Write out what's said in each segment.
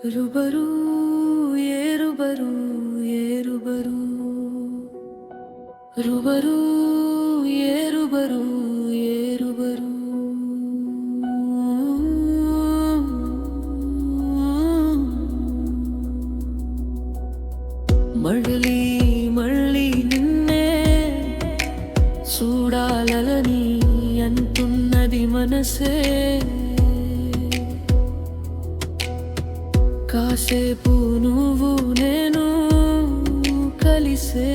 ರುಬರು ಏರುಬರು ಏರುಬರು ರುಬರು ಏರುಬರು ಏರುಬರು మళ్ళీ మళ్ళీ నిన్నే చూడాలని అంటున్నది మనసే కాసేపు నువ్వు నేను కలిసే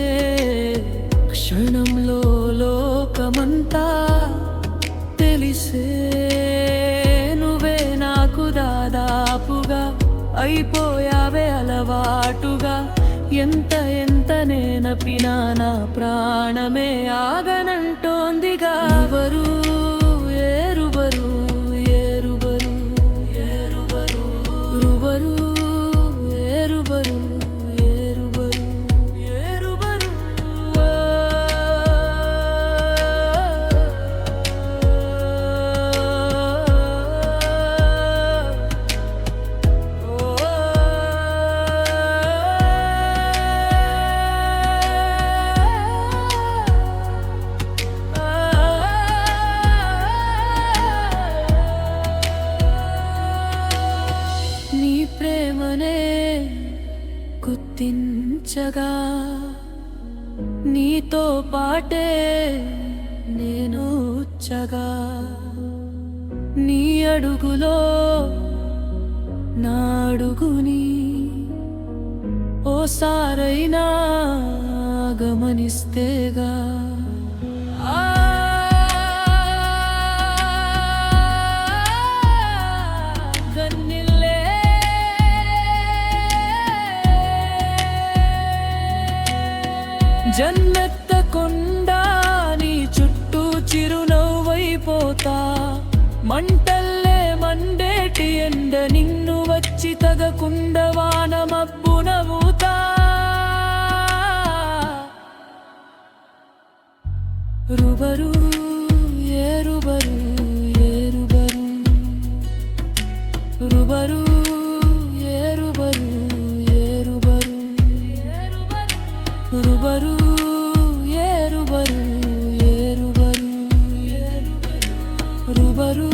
క్షణంలో లోకమంతా తెలిసే నువ్వే నాకు దాదాపుగా అయిపోయావే అలవాటుగా ఎంత ఎంత నేనపినా నా ప్రాణమే ఆగనంటోందిగా ఎవరు ఏరుబరు ఏరుబరు ఏరుబరు రుబరు ఏరుబరు ఏరుబరు ఏరుబరు నీ ప్రేమనే గుర్తించగా నీతో పాటే నేను వచ్చగా నీ అడుగులో నా అడుగుని ఓసారైనా గమనిస్తేగా గన్నిల్లే జన్మెత్తకుండా నీ చుట్టూ చిరునవ్వైపోతా మంటల్లే మండేటి ఎండ నిన్ను వచ్చి తగకుండా వాన మబ్బు నవ్వుతా రుబరు ఏరుబరు ఏరుబరు రుబరు ఏరుబరు ఏరుబరు రుబరు ఏరుబరు ఏరుబరు రుబరు